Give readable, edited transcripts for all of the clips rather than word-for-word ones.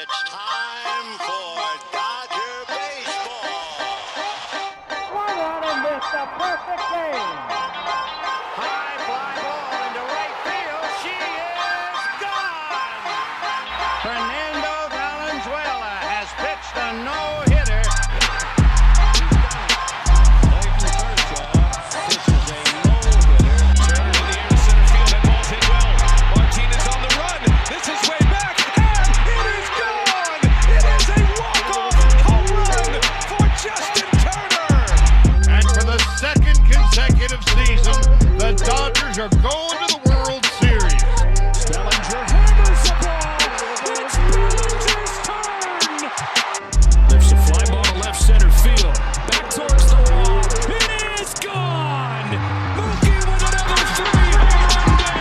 It's time for Dodger baseball. Swung on and missed a perfect game. High fly ball into right field. She is gone. Fernando Valenzuela has pitched a no-hitter. Clayton Kershaw pitches a no-hitter. Turner in the air to center field. That ball's hit well. Martinez on the run. This is way back, and it is gone. It is a walk-off home run for Justin Turner. And for the second consecutive season, the Dodgers are going to the World Series. Bellinger hammers the ball. It's Bellinger's turn. Lifts a fly ball to left center field. Back towards the wall. It is gone. Mookie with another 3-home game.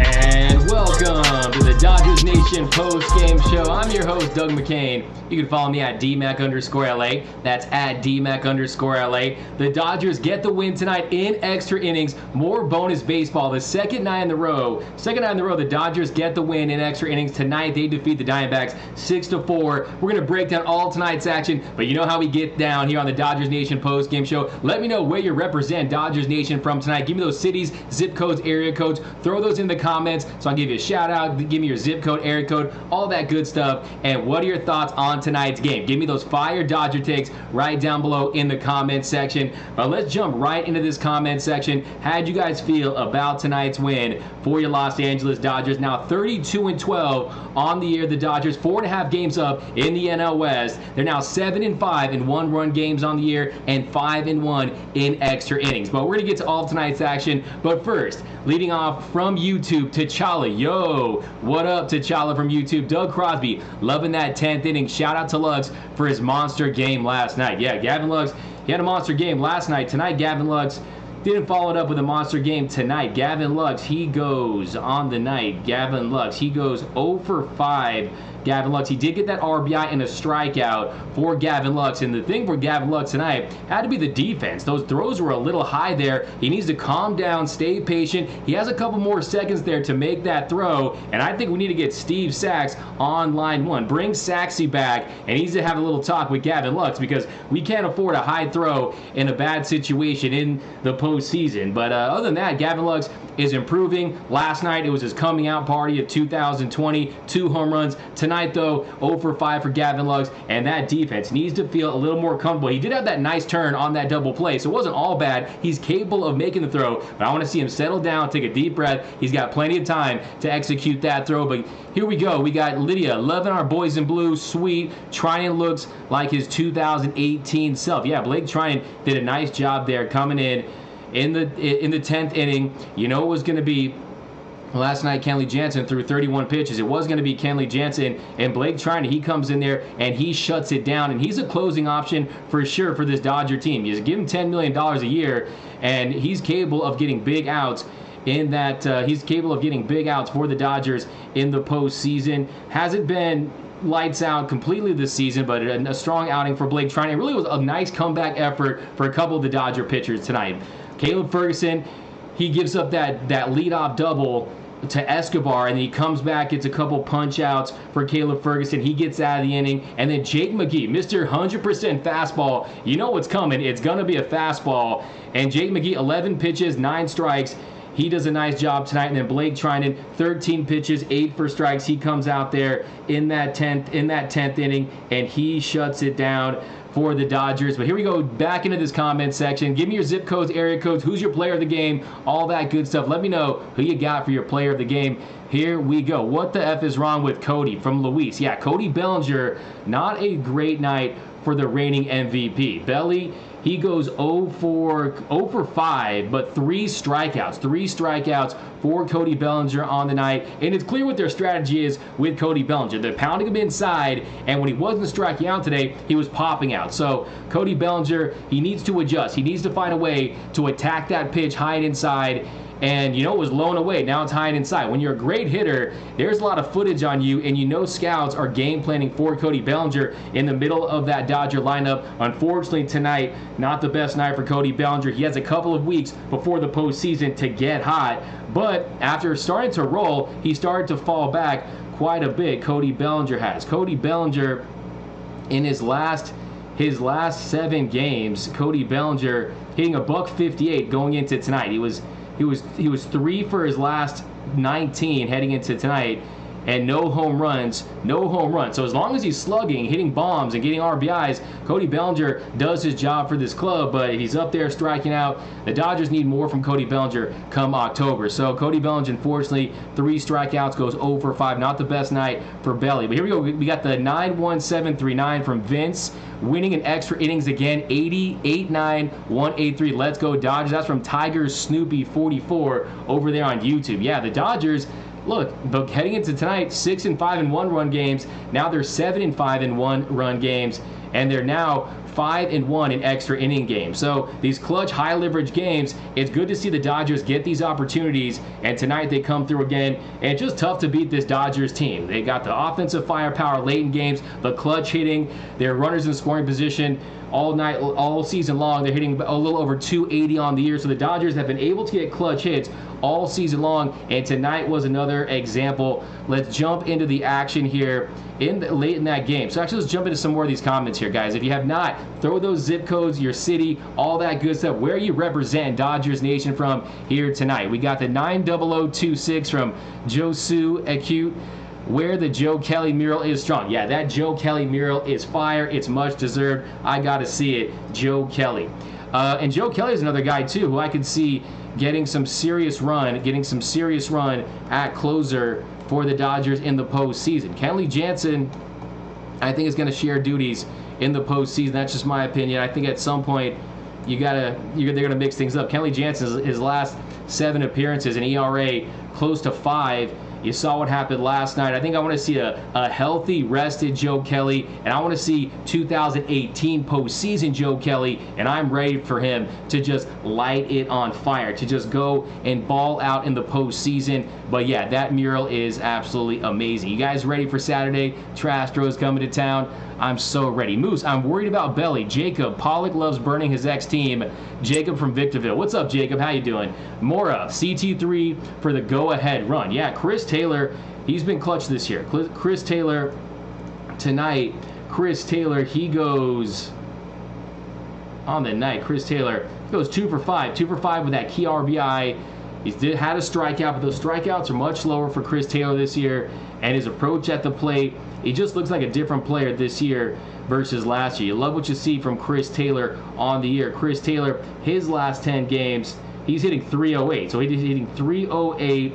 And welcome to the Dodgers Nation post-game show. I'm your host, Doug McCain. You can follow me at DMac_LA. That's at DMac_LA. The Dodgers get the win tonight in extra innings. More bonus baseball. The second night in the row, the Dodgers get the win in extra innings. Tonight, they defeat the Diamondbacks 6-4. We're going to break down all tonight's action, but you know how we get down here on the Dodgers Nation post-game show. Let me know where you represent Dodgers Nation from tonight. Give me those cities, zip codes, area codes. Throw those in the comments so I'll give you a shout out. Give me your zip code, area code, all that good stuff. And what are your thoughts on tonight's game? Give me those fire Dodger takes right down below in the comment section. But let's jump right into this comment section. How'd you guys feel about tonight's win for your Los Angeles Dodgers? Now 32-12 on the year. The Dodgers 4.5 games up in the NL West. They're now 7-5 in one-run games on the year and 5-1 in extra innings. But we're gonna get to all of tonight's action. But first, leading off from YouTube, T'Challa. Yo, what up, T'Challa from YouTube? Doug Crosby, loving that 10th inning. Shout out to Lux for his monster game last night. Yeah, Gavin Lux, he had a monster game last night. Tonight, Gavin Lux didn't follow it up with a monster game tonight. Gavin Lux, he goes on the night. Gavin Lux, he goes 0 for 5. Gavin Lux, he did get that RBI and a strikeout for Gavin Lux. And the thing for Gavin Lux tonight had to be the defense. Those throws were a little high there. He needs to calm down, stay patient. He has a couple more seconds there to make that throw. And I think we need to get Steve Sachs on line one. Bring Saxy back, and he needs to have a little talk with Gavin Lux because we can't afford a high throw in a bad situation in the postseason. But other than that, Gavin Lux is improving. Last night, it was his coming out party of 2020, 2 home runs. Tonight, though, 0 for 5 for Gavin Lux, and that defense needs to feel a little more comfortable. He did have that nice turn on that double play, so it wasn't all bad. He's capable of making the throw, but I want to see him settle down, take a deep breath. He's got plenty of time to execute that throw, but here we go. We got Lydia loving our boys in blue. Sweet. Trinan looks like his 2018 self. Yeah, Blake Trinan did a nice job there coming in the 10th inning. You know it was going to be last night. Kenley Jansen threw 31 pitches. It was going to be Kenley Jansen, and Blake Trinan, he comes in there and he shuts it down, and he's a closing option for sure for this Dodger team. You just give him $10 million a year, and he's capable of getting big outs in that. He's capable of getting big outs for the Dodgers in the postseason. Hasn't been lights out completely this season, but a strong outing for Blake Trinan. It really was a nice comeback effort for a couple of the Dodger pitchers tonight. Caleb Ferguson, he gives up that leadoff double to Escobar, and he comes back, gets a couple punch outs for Caleb Ferguson. He gets out of the inning, and then Jake McGee, Mr. 100% fastball. You know what's coming. It's going to be a fastball. And Jake McGee, 11 pitches, 9 strikes. He does a nice job tonight. And then Blake Trinan, 13 pitches, 8 for strikes. He comes out there in that 10th inning, and he shuts it down for the Dodgers. But here we go, back into this comment section. Give me your zip codes, area codes, who's your player of the game, all that good stuff. Let me know who you got for your player of the game. Here we go. What the F is wrong with Cody from Luis? Yeah, Cody Bellinger, not a great night for the reigning MVP. Belly, he goes 0 for 5, but 3 strikeouts. 3 strikeouts for Cody Bellinger on the night. And it's clear what their strategy is with Cody Bellinger. They're pounding him inside, and when he wasn't striking out today, he was popping out. So Cody Bellinger, he needs to adjust. He needs to find a way to attack that pitch high and inside and it was blown away. Now it's high and inside. When you're a great hitter, there's a lot of footage on you, and scouts are game planning for Cody Bellinger in the middle of that Dodger lineup. Unfortunately, tonight, not the best night for Cody Bellinger. He has a couple of weeks before the postseason to get hot, but after starting to roll, he started to fall back quite a bit. Cody Bellinger has. Cody Bellinger, in his last 7 games, Cody Bellinger hitting a $158 going into tonight. He was 3 for his last 19 heading into tonight, and no home runs. So as long as he's slugging, hitting bombs, and getting RBIs, Cody Bellinger does his job for this club, but he's up there striking out. The Dodgers need more from Cody Bellinger come October. So Cody Bellinger, unfortunately, 3 strikeouts, goes 0 for 5. Not the best night for Belly. But here we go. We got the 91739 from Vince, winning in extra innings again, 889183. Let's go Dodgers. That's from Tiger Snoopy 44 over there on YouTube. Yeah, the Dodgers, look, but heading into tonight, 6-5 in 1-run games. Now they're 7-5 in 1-run games, and they're now 5-1 in extra inning games. So these clutch, high leverage games, it's good to see the Dodgers get these opportunities, and tonight they come through again. And it's just tough to beat this Dodgers team. They got the offensive firepower late in games, the clutch hitting, their runners in scoring position all season long. They're hitting a little over 280 on the year. So the Dodgers have been able to get clutch hits all season long, and tonight was another example. Let's jump into the action here late in that game. So actually, let's jump into some more of these comments here, guys. If you have not, throw those zip codes, your city, all that good stuff, where you represent Dodgers Nation from here tonight. We got the 90026 from Josu Acute, where the Joe Kelly mural is strong. Yeah, that Joe Kelly mural is fire. It's much deserved. I got to see it. Joe Kelly. And Joe Kelly is another guy, too, who I could see getting some serious run at closer for the Dodgers in the postseason. Kenley Jansen, I think, is going to share duties in the postseason. That's just my opinion. I think at some point they're going to mix things up. Kenley Jansen, his last 7 appearances, an ERA close to 5. You saw what happened last night. I think I want to see a healthy, rested Joe Kelly, and I want to see 2018 postseason Joe Kelly, and I'm ready for him to just light it on fire, to just go and ball out in the postseason. But yeah, that mural is absolutely amazing. You guys ready for Saturday? Trastros coming to town. I'm so ready. Moose, I'm worried about Belly. Jacob, Pollock loves burning his ex-team. Jacob from Victorville. What's up, Jacob? How you doing? Mora, CT3 for the go-ahead run. Yeah, Chris Taylor, he's been clutch this year. Chris Taylor tonight. Chris Taylor, he goes on the night. Chris Taylor goes 2 for 5. 2 for 5 with that key RBI. He's had a strikeout, but those strikeouts are much lower for Chris Taylor this year. And his approach at the plate, he just looks like a different player this year versus last year. You love what you see from Chris Taylor on the year. Chris Taylor, his last 10 games, he's hitting 308. So he's hitting 308,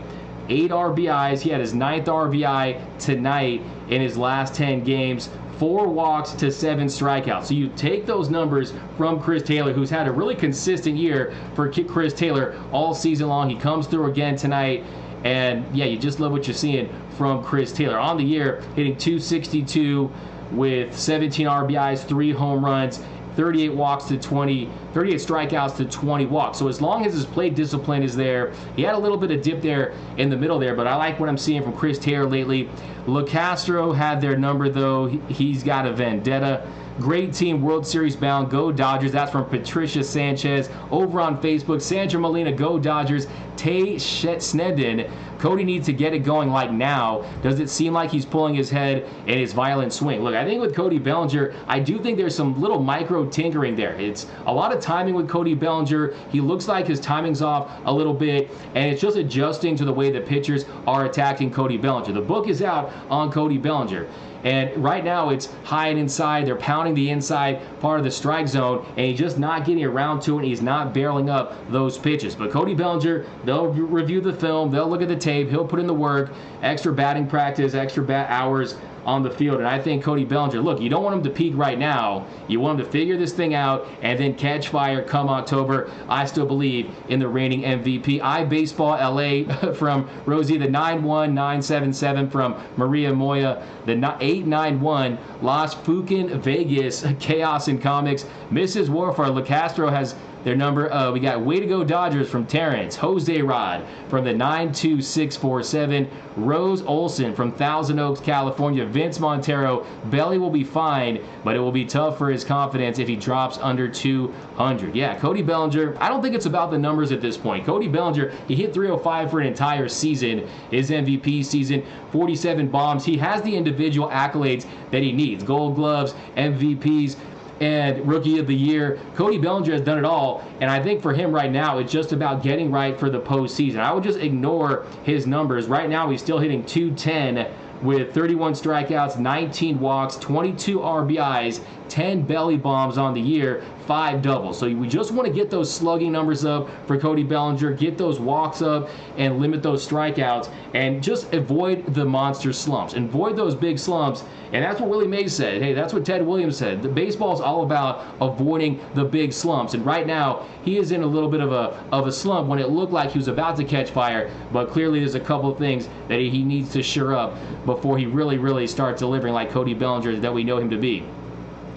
8 RBIs. He had his 9th RBI tonight in his last 10 games. 4 walks to 7 strikeouts. So you take those numbers from Chris Taylor, who's had a really consistent year for Chris Taylor all season long. He comes through again tonight. And yeah, you just love what you're seeing from Chris Taylor. On the year, hitting 262 with 17 RBIs, 3 home runs, 38 strikeouts to 20 walks. So as long as his plate discipline is there, he had a little bit of dip there in the middle there, but I like what I'm seeing from Chris Taylor lately. LeCastro had their number, though. He's got a vendetta. Great team, World Series bound. Go Dodgers. That's from Patricia Sanchez over on Facebook. Sandra Molina, go Dodgers. Tay Snedden, Cody needs to get it going like now. Does it seem like he's pulling his head in his violent swing? Look, I think with Cody Bellinger, I do think there's some little micro tinkering there. It's a lot of timing with Cody Bellinger. He looks like his timing's off a little bit, and it's just adjusting to the way the pitchers are attacking Cody Bellinger. The book is out on Cody Bellinger. And right now it's high and inside. They're pounding the inside part of the strike zone, and he's just not getting around to it, and he's not barreling up those pitches. But Cody Bellinger, they'll review the film, they'll look at the tape, he'll put in the work, extra batting practice, extra bat hours on the field. And I think Cody Bellinger, look, you don't want him to peak right now. You want him to figure this thing out and then catch fire come October. I still believe in the reigning MVP. iBaseball LA from Rosie, the 91977 from Maria Moya, the 891 Las Fukin Vegas Chaos in Comics. Mrs. Warfare, LeCastro has Their number, we got Way to Go Dodgers from Terrence, Jose Rod from the 92647, Rose Olson from Thousand Oaks, California, Vince Montero, Belly will be fine, but it will be tough for his confidence if he drops under 200. Yeah, Cody Bellinger, I don't think it's about the numbers at this point. Cody Bellinger, he hit 305 for an entire season, his MVP season, 47 bombs. He has the individual accolades that he needs, Gold Gloves, MVPs, and Rookie of the Year. Cody Bellinger has done it all, and I think for him right now, it's just about getting right for the postseason. I would just ignore his numbers. Right now, he's still hitting .210 with 31 strikeouts, 19 walks, 22 RBIs, 10 belly bombs on the year, 5 doubles. So we just want to get those slugging numbers up for Cody Bellinger, get those walks up, and limit those strikeouts, and just avoid the monster slumps. Avoid those big slumps, and that's what Willie Mays said. Hey, that's what Ted Williams said. The baseball is all about avoiding the big slumps, and right now he is in a little bit of a slump when it looked like he was about to catch fire, but clearly there's a couple of things that he needs to shore up before he really starts delivering like Cody Bellinger that we know him to be.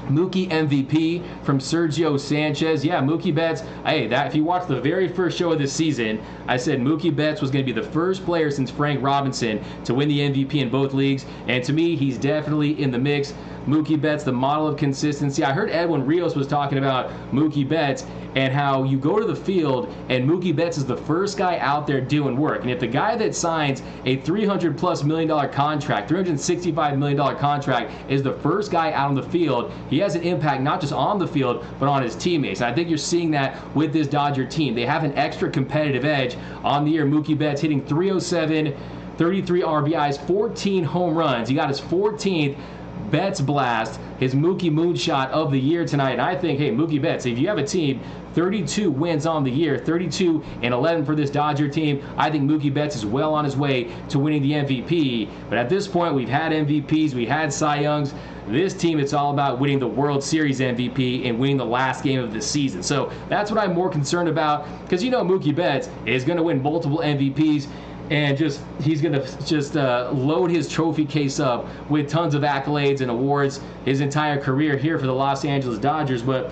Mookie MVP from Sergio Sanchez. Yeah, Mookie Betts. Hey, that if you watch the very first show of this season, I said Mookie Betts was going to be the first player since Frank Robinson to win the MVP in both leagues, and to me, he's definitely in the mix. Mookie Betts, the model of consistency. I heard Edwin Rios was talking about Mookie Betts and how you go to the field and Mookie Betts is the first guy out there doing work. And if the guy that signs a $300+ million contract, $365 million contract, is the first guy out on the field, he has an impact not just on the field, but on his teammates. And I think you're seeing that with this Dodger team. They have an extra competitive edge on the year. Mookie Betts hitting .307, 33 RBIs, 14 home runs. He got his 14th Betts Blast, his Mookie Moonshot of the year tonight. And I think, hey, Mookie Betts, if you have a team, 32 wins on the year, 32-11 for this Dodger team, I think Mookie Betts is well on his way to winning the MVP. But at this point, we've had MVPs, we had Cy Youngs. This team, it's all about winning the World Series MVP and winning the last game of the season. So that's what I'm more concerned about, because you know Mookie Betts is going to win multiple MVPs. And he's going to load his trophy case up with tons of accolades and awards his entire career here for the Los Angeles Dodgers. But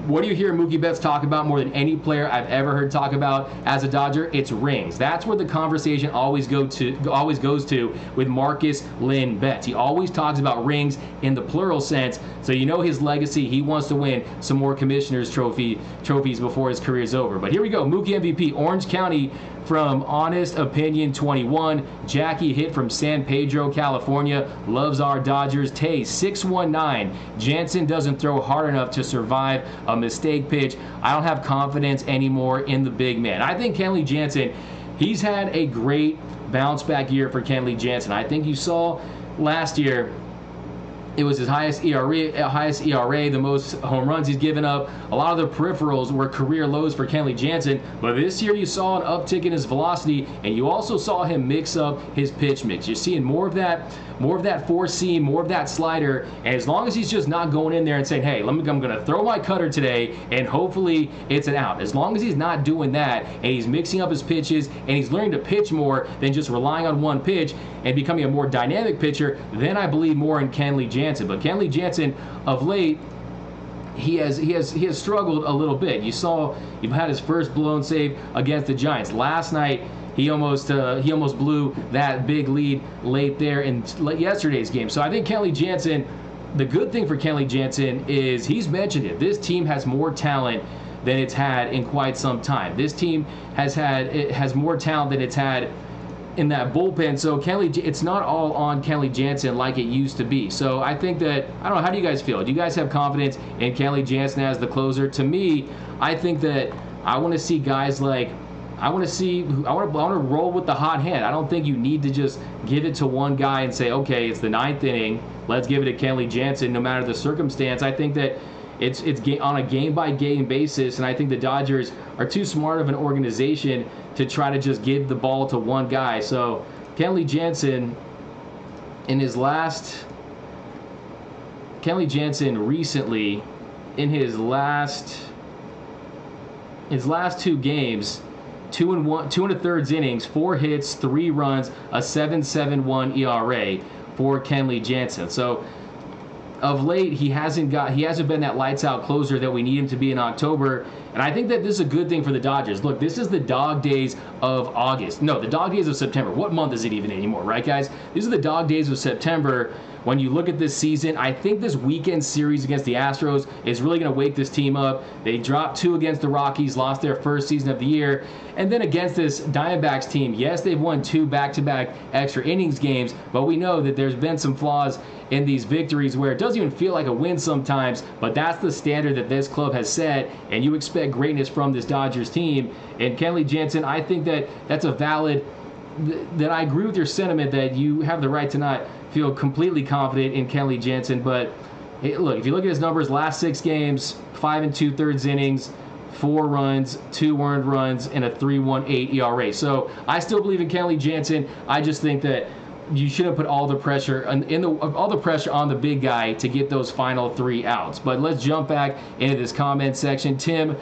what do you hear Mookie Betts talk about more than any player I've ever heard talk about as a Dodger? It's rings. That's where the conversation always goes to with Marcus Lynn Betts. He always talks about rings in the plural sense. So you know his legacy. He wants to win some more Commissioner's trophies before his career is over. But here we go. Mookie MVP, Orange County from Honest Opinion 21. Jackie hit from San Pedro, California. Loves our Dodgers. Tay 619. Jansen doesn't throw hard enough to survive a mistake pitch. I don't have confidence anymore in the big man. I think Kenley Jansen, he's had a great bounce back year for Kenley Jansen. I think you saw last year, it was his highest ERA, the most home runs he's given up. A lot of the peripherals were career lows for Kenley Jansen, but this year you saw an uptick in his velocity, and you also saw him mix up his pitch mix. You're seeing more of that four-seam, more of that slider, and as long as he's just not going in there and saying, hey, I'm going to throw my cutter today, and hopefully it's an out. As long as he's not doing that, and he's mixing up his pitches, and he's learning to pitch more than just relying on one pitch and becoming a more dynamic pitcher, then I believe more in Kenley Jansen. But Kenley Jansen, of late, he has struggled a little bit. You've had his first blown save against the Giants last night. He almost blew that big lead late there in yesterday's game. So I think Kenley Jansen, the good thing for Kenley Jansen is he's mentioned it. This team has more talent than it's had in quite some time. This team has more talent than it's had in that bullpen. So it's not all on Kenley Jansen like it used to be. So I think that, I don't know, how do you guys feel? Do you guys have confidence in Kenley Jansen as the closer? To me, I think that I want to see guys like, I want to roll with the hot hand. I don't think you need to just give it to one guy and say, okay, it's the 9th inning, let's give it to Kenley Jansen no matter the circumstance. I think that it's on a game-by-game basis, and I think the Dodgers are too smart of an organization to try to just give the ball to one guy. So Kenley Jansen recently, in his last 2 games, 2 1/3 innings, 4 hits, 3 runs, a 7.71 ERA for Kenley Jansen. So of late, he hasn't been that lights out closer that we need him to be in October. And I think that this is a good thing for the Dodgers. Look, this is the dog days of August. No, the dog days of September. What month is it even anymore, right, guys? These are the dog days of September. When you look at this season, I think this weekend series against the Astros is really going to wake this team up. They dropped 2 against the Rockies, lost their first season of the year. And then against this Diamondbacks team, yes, they've won 2 back-to-back extra innings games, but we know that there's been some flaws in these victories where it doesn't even feel like a win sometimes, but that's the standard that this club has set, and you expect greatness from this Dodgers team. And Kenley Jansen, I think that that's a valid, that I agree with your sentiment that you have the right to not feel completely confident in Kenley Jansen. But hey, look, if you look at his numbers, last 6 games, 5 2/3 innings, 4 runs, 2 earned runs, and a 3.18 ERA. So I still believe in Kenley Jansen. I just think that you shouldn't put all the pressure on the big guy to get those final 3 outs. But let's jump back into this comment section. Tim,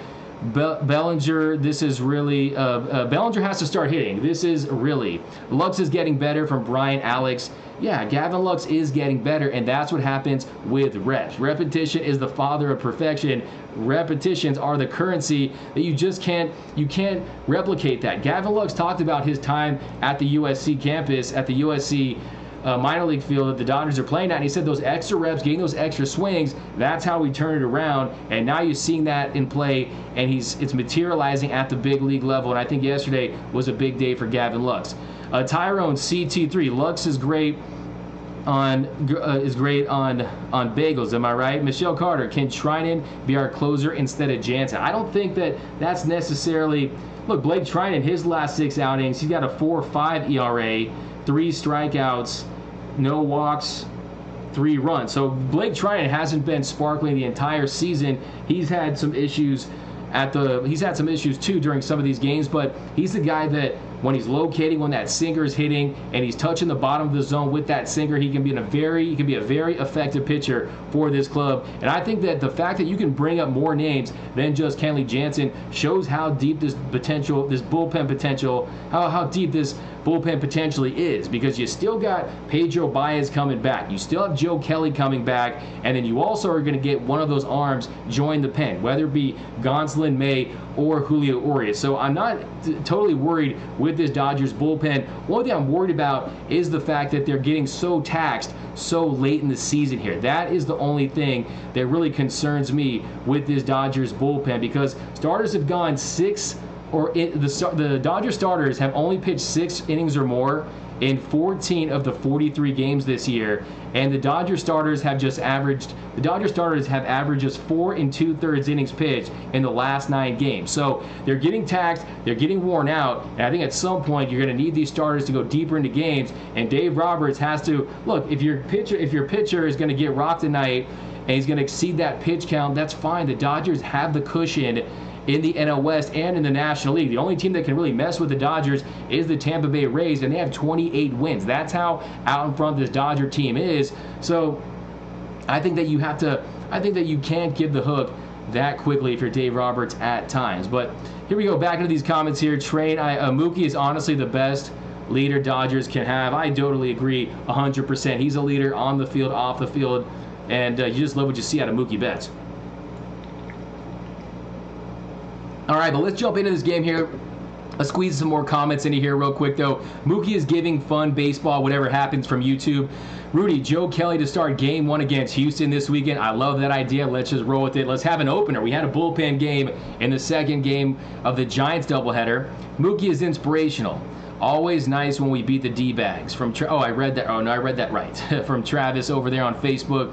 Bellinger, this is really Bellinger has to start hitting. This is really Lux is getting better from Brian Alex. Yeah, Gavin Lux is getting better, and that's what happens with reps. Repetition is the father of perfection. Repetitions are the currency that you can't replicate that. Gavin Lux talked about his time at the USC campus, at the USC minor league field that the Dodgers are playing at, and he said those extra reps, getting those extra swings, that's how we turn it around. And now you're seeing that in play, and it's materializing at the big league level. And I think yesterday was a big day for Gavin Lux. Tyrone CT3, Lux is great on bagels, am I right? Michelle Carter, can Trinan be our closer instead of Jansen? I don't think that that's necessarily. Look, Blake Trinan, his last 6 outings, he's got a 4.5 ERA, 3 strikeouts, no walks, 3 runs. So Blake Trinan hasn't been sparkling the entire season. He's had some issues too during some of these games, but he's the guy that when he's locating, when that sinker is hitting, and he's touching the bottom of the zone with that sinker, he can be a very effective pitcher for this club. And I think that the fact that you can bring up more names than just Kenley Jansen shows how deep this bullpen potentially is, because you still got Pedro Baez coming back, you still have Joe Kelly coming back, and then you also are going to get one of those arms join the pen, whether it be Gonsolin, May, or Julio Urias. So I'm not totally worried with this Dodgers bullpen. One thing I'm worried about is the fact that they're getting so taxed so late in the season here. That is the only thing that really concerns me with this Dodgers bullpen, because starters have gone 6, or the Dodgers starters have only pitched 6 innings or more in 14 of the 43 games this year, and the Dodgers starters have averaged just 4 2/3 innings pitched in the last 9 games. So they're getting taxed, they're getting worn out, and I think at some point you're going to need these starters to go deeper into games. And Dave Roberts has to look, if your pitcher is going to get rocked tonight and he's going to exceed that pitch count, that's fine. The Dodgers have the cushion in the NL West and in the National League. The only team that can really mess with the Dodgers is the Tampa Bay Rays, and they have 28 wins. That's how out in front this Dodger team is. So I think that you can't give the hook that quickly if you're Dave Roberts at times. But here we go, back into these comments here. Mookie is honestly the best leader Dodgers can have. I totally agree 100%. He's a leader on the field, off the field, and you just love what you see out of Mookie Betts. All right, but let's jump into this game here. Let's squeeze some more comments into here real quick, though. Mookie is giving fun baseball, whatever happens, from YouTube. Rudy, Joe Kelly to start game 1 against Houston this weekend. I love that idea. Let's just roll with it. Let's have an opener. We had a bullpen game in the second game of the Giants doubleheader. Mookie is inspirational. Always nice when we beat the D-bags. I read that right. From Travis over there on Facebook.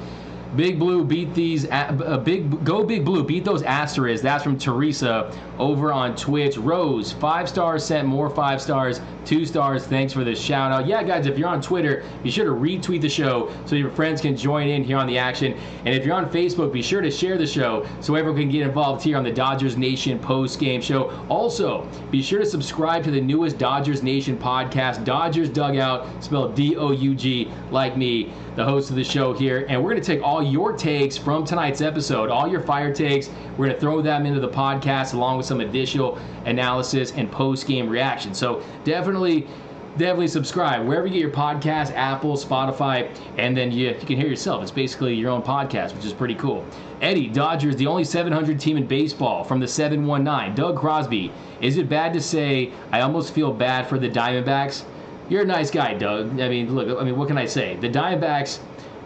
Big Blue, beat these. Go Big Blue, beat those Asterisks. That's from Teresa over on Twitch. Rose, 5 stars, sent more 5 stars, 2 stars. Thanks for the shout out. Yeah, guys, if you're on Twitter, be sure to retweet the show so your friends can join in here on the action. And if you're on Facebook, be sure to share the show so everyone can get involved here on the Dodgers Nation post-game show. Also, be sure to subscribe to the newest Dodgers Nation podcast, Dodgers Dugout, spelled D-O-U-G, like me, the host of the show here. And we're going to take all your takes from tonight's episode, all your fire takes. We're going to throw them into the podcast along with some additional analysis and post-game reaction. So definitely definitely subscribe wherever you get your podcast, Apple, Spotify, and then you can hear yourself. It's basically your own podcast, which is pretty cool. Eddie, Dodgers, the only 700 team in baseball, from the 719. Doug Crosby, is it bad to say I almost feel bad for the Diamondbacks? You're a nice guy, Doug. I mean, look, what can I say? The Diamondbacks,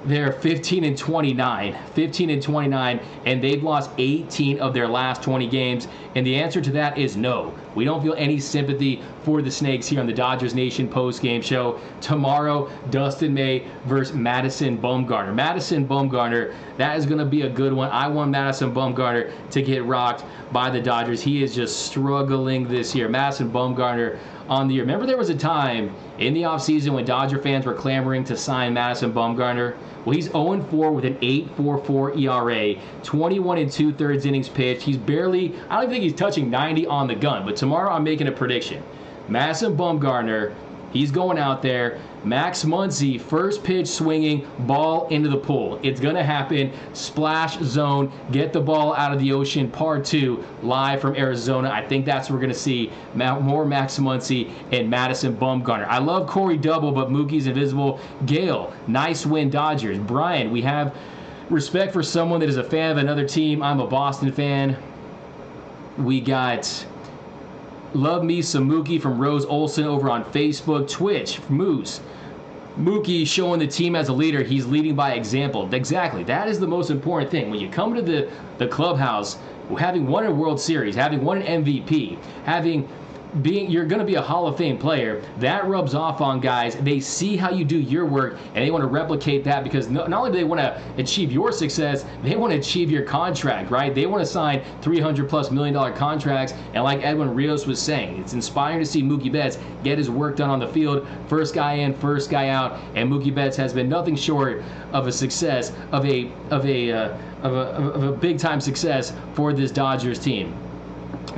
they're 15-29, and they've lost 18 of their last 20 games. And the answer to that is no. We don't feel any sympathy for the Snakes here on the Dodgers Nation post-game show. Tomorrow, Dustin May versus Madison Bumgarner. Madison Bumgarner, that is going to be a good one. I want Madison Bumgarner to get rocked by the Dodgers. He is just struggling this year. Madison Bumgarner on the year. Remember there was a time in the offseason when Dodger fans were clamoring to sign Madison Bumgarner? Well, he's 0-4 with an 8.44 ERA, 21 2/3 innings pitched. He's barely, I don't think he's touching 90 on the gun, but tomorrow I'm making a prediction. Madison Bumgarner, he's going out there. Max Muncy, first pitch swinging, ball into the pool. It's going to happen. Splash zone, get the ball out of the ocean, part 2, live from Arizona. I think that's what we're going to see. More Max Muncy and Madison Bumgarner. I love Corey Double, but Mookie's invisible. Gale, nice win, Dodgers. Brian, we have respect for someone that is a fan of another team. I'm a Boston fan. We got love me some Mookie from Rose Olson over on Facebook. Twitch, Moose. Mookie showing the team as a leader. He's leading by example. Exactly. That is the most important thing. When you come to the clubhouse, having won a World Series, having won an MVP, you're going to be a Hall of Fame player, that rubs off on guys. They see how you do your work, and they want to replicate that, because not only do they want to achieve your success, they want to achieve your contract, right? They want to sign $300+ million contracts, and like Edwin Rios was saying, it's inspiring to see Mookie Betts get his work done on the field. First guy in, first guy out, and Mookie Betts has been nothing short of a success, of a big-time success for this Dodgers team.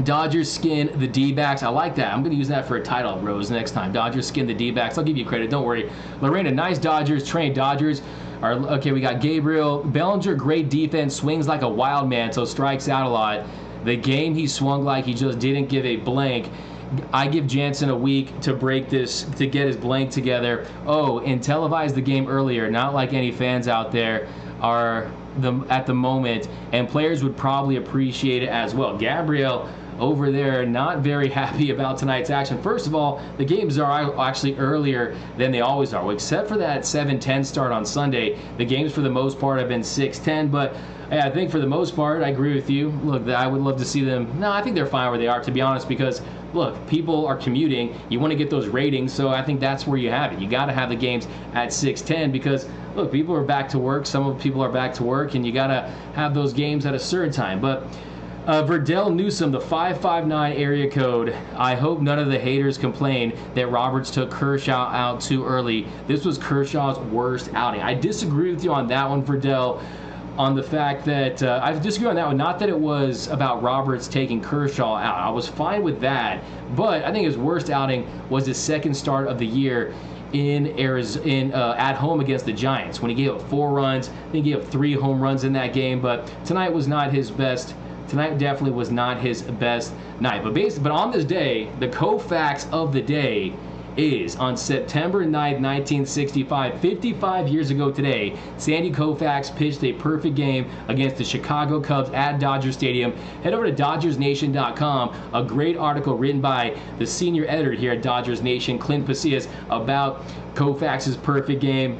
Dodgers skin the D-backs. I like that. I'm going to use that for a title, Rose, next time. Dodgers skin the D-backs. I'll give you credit. Don't worry. Lorena, nice Dodgers. Trained Dodgers. Okay, we got Gabriel. Bellinger, great defense. Swings like a wild man, so strikes out a lot. The game he swung like he just didn't give a blank. I give Jansen a week to break this, to get his blank together. Oh, and televise the game earlier. Not like any fans out there are at the moment, and players would probably appreciate it as well. Gabriel over there not very happy about tonight's action. First of all, the games are actually earlier than they always are. Well, except for that 7:10 start on Sunday, the games for the most part have been 6:10, but I think for the most part, I agree with you. Look, I would love to see them. No, I think they're fine where they are, to be honest, because look, people are commuting. You want to get those ratings, so I think that's where you have it. You got to have the games at 6:10 because, look, people are back to work. Some of the people are back to work, and you got to have those games at a certain time. But Verdell Newsom, the 559 area code. I hope none of the haters complain that Roberts took Kershaw out too early. This was Kershaw's worst outing. I disagree with you on that one, Verdell, on the fact that I disagree on that one. Not that it was about Roberts taking Kershaw out. I was fine with that, but I think his worst outing was his second start of the year in Arizona, at home against the Giants, when he gave up 4 runs. I think he gave up 3 home runs in that game. But tonight was not his best. Tonight definitely was not his best night. But on this day, the Koufax of the day is on September 9th, 1965, 55 years ago today. Sandy Koufax pitched a perfect game against the Chicago Cubs at Dodger Stadium. Head over to DodgersNation.com. A great article written by the senior editor here at Dodgers Nation, Clint Pasillas, about Koufax's perfect game.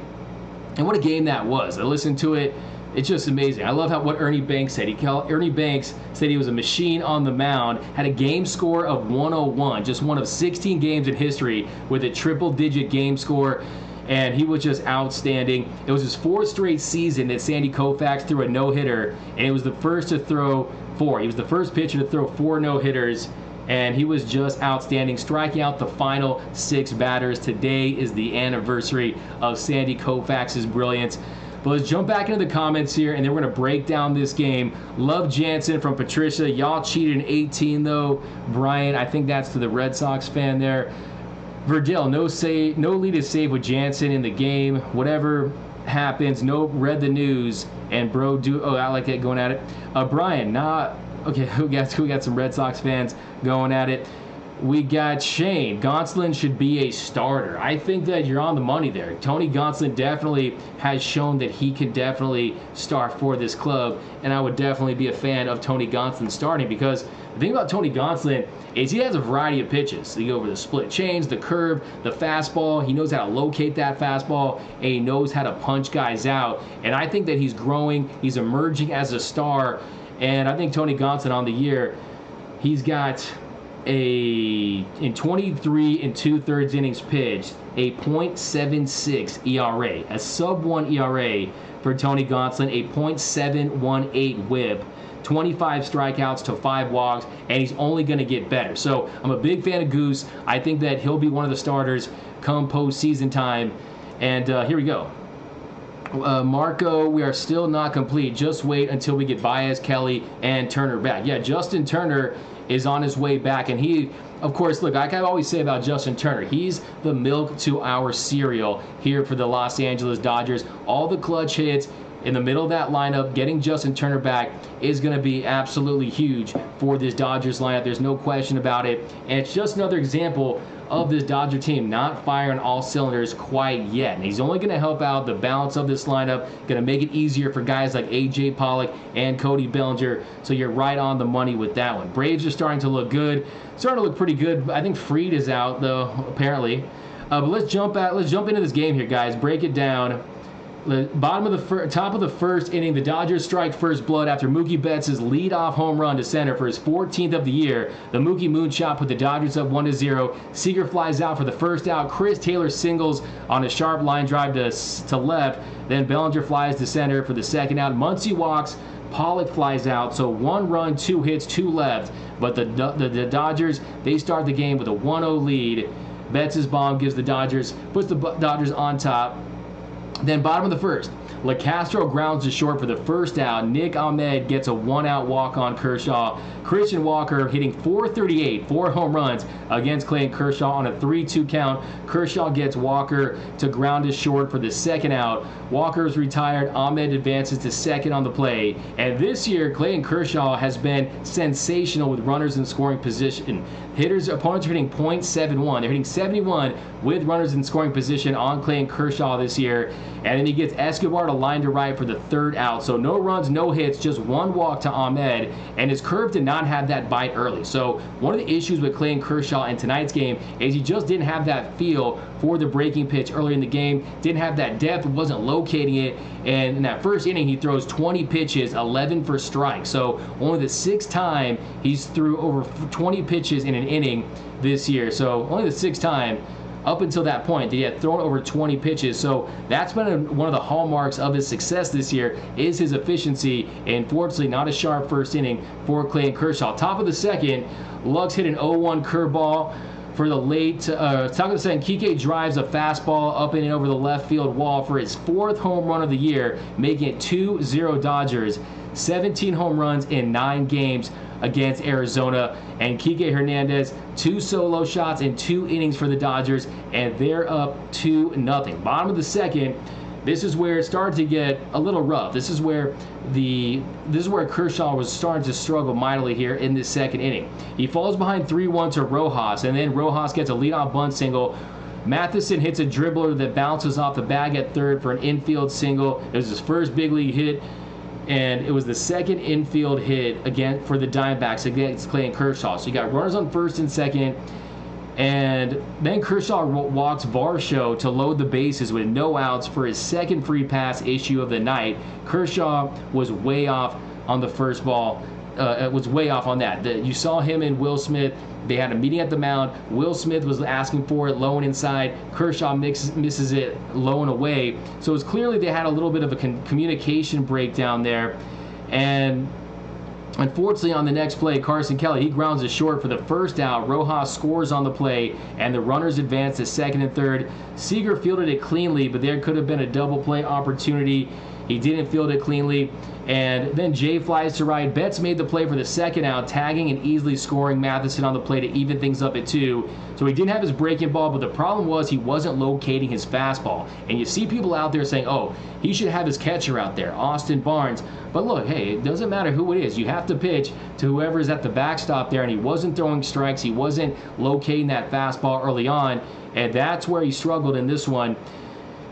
And what a game that was. I listened to it. It's just amazing. I love what Ernie Banks said. Ernie Banks said he was a machine on the mound, had a game score of 101, just one of 16 games in history with a triple-digit game score, and he was just outstanding. It was his 4th straight season that Sandy Koufax threw a no-hitter, and he was the first to throw 4. He was the first pitcher to throw 4 no-hitters, and he was just outstanding, striking out the final 6 batters. Today is the anniversary of Sandy Koufax's brilliance. But let's jump back into the comments here, and then we're going to break down this game. Love Jansen from Patricia. Y'all cheated in 18, though. Brian, I think that's to the Red Sox fan there. Verdell, no lead is saved with Jansen in the game. Whatever happens, read the news. And bro, I like that going at it. Brian, okay, who got some Red Sox fans going at it. We got Shane. Gonsolin should be a starter. I think that you're on the money there. Tony Gonsolin definitely has shown that he can definitely start for this club, and I would definitely be a fan of Tony Gonsolin starting, because the thing about Tony Gonsolin is he has a variety of pitches. He goes over the split change, the curve, the fastball. He knows how to locate that fastball, and he knows how to punch guys out. And I think that he's growing. He's emerging as a star, and I think Tony Gonsolin on the year, he's got in 23 and 2/3 innings pitched, a .76 ERA, a sub-1 ERA for Tony Gonsolin, a .718 WHIP, 25 strikeouts to 5 walks, and he's only going to get better. So I'm a big fan of Goose. I think that he'll be one of the starters come postseason time. And here we go. Marco, we are still not complete. Just wait until we get Baez, Kelly, and Turner back. Yeah, Justin Turner is on his way back, and he, of course, look, like I always say about Justin Turner, he's the milk to our cereal here for the Los Angeles Dodgers. All the clutch hits in the middle of that lineup, getting Justin Turner back is going to be absolutely huge for this Dodgers lineup. There's no question about it, and it's just another example of this Dodger team not firing all cylinders quite yet. And he's only going to help out the balance of this lineup, going to make it easier for guys like A.J. Pollock and Cody Bellinger. So you're right on the money with that one. Braves are starting to look good, starting to look pretty good. I think Fried is out though, apparently. But let's jump into this game here, guys. Break it down. The top of the first inning, the Dodgers strike first blood after Mookie Betts' leadoff home run to center for his 14th of the year. The Mookie moonshot put the Dodgers up 1-0. Seager flies out for the first out. Chris Taylor singles on a sharp line drive to left. Then Bellinger flies to center for the second out. Muncy walks. Pollock flies out. So 1 run, 2 hits, 2 left. But the Dodgers, they start the game with a 1-0 lead. Betts' bomb puts the Dodgers on top. Then bottom of the first, LeCastro grounds to short for the first out. Nick Ahmed gets a 1-out walk on Kershaw. Christian Walker hitting .438, 4 home runs against Clayton Kershaw on a 3-2 count. Kershaw gets Walker to ground to short for the second out. Walker is retired. Ahmed advances to second on the play. And this year, Clayton Kershaw has been sensational with runners in scoring position. Opponents are hitting .71. They're hitting 71 with runners in scoring position on Clayton Kershaw this year. And then he gets Escobar to line to right for the third out. So no runs, no hits, just 1 walk to Ahmed. And his curve did not have that bite early. So one of the issues with Clayton Kershaw in tonight's game is he just didn't have that feel for the breaking pitch early in the game. Didn't have that depth, wasn't locating it. And in that first inning, he throws 20 pitches, 11 for strikes. So only the 6th time he's threw over 20 pitches in an inning this year. So only the 6th time up until that point that he had thrown over 20 pitches. So that's been one of the hallmarks of his success this year, is his efficiency. And fortunately, not a sharp first inning for Clayton Kershaw. Top of the second, Lux hit an 0-1 curveball. For the late, top of the second, Kike drives a fastball up and in over the left field wall for his 4th home run of the year, making it 2-0 Dodgers. 17 home runs in 9 games against Arizona. And Kike Hernandez, 2 solo shots in 2 innings for the Dodgers, and they're up 2-0. Bottom of the second, this is where it started to get a little rough. This is where Kershaw was starting to struggle mightily here in this second inning. He falls behind 3-1 to Rojas, and then Rojas gets a leadoff bunt single. Matheson hits a dribbler that bounces off the bag at third for an infield single. It was his first big league hit, and it was the second infield hit again for the Diamondbacks against Clayton Kershaw. So you got runners on first and second. And then Kershaw walks Varsho to load the bases with no outs for his second free pass issue of the night. Kershaw was way off on the first ball. Was way off on that. You saw him and Will Smith. They had a meeting at the mound. Will Smith was asking for it low and inside. Kershaw misses it low and away. So it was clearly they had a little bit of a communication breakdown there. And unfortunately, on the next play, Carson Kelly, he grounds it short for the first out. Rojas scores on the play, and the runners advance to second and third. Seager fielded it cleanly, but there could have been a double play opportunity. He didn't field it cleanly. And then Jay flies to right. Betts made the play for the second out, tagging and easily scoring Matheson on the play to even things up at 2. So he didn't have his breaking ball, but the problem was he wasn't locating his fastball. And you see people out there saying, oh, he should have his catcher out there, Austin Barnes. But look, hey, it doesn't matter who it is. You have to pitch to whoever's at the backstop there, and he wasn't throwing strikes. He wasn't locating that fastball early on, and that's where he struggled in this one.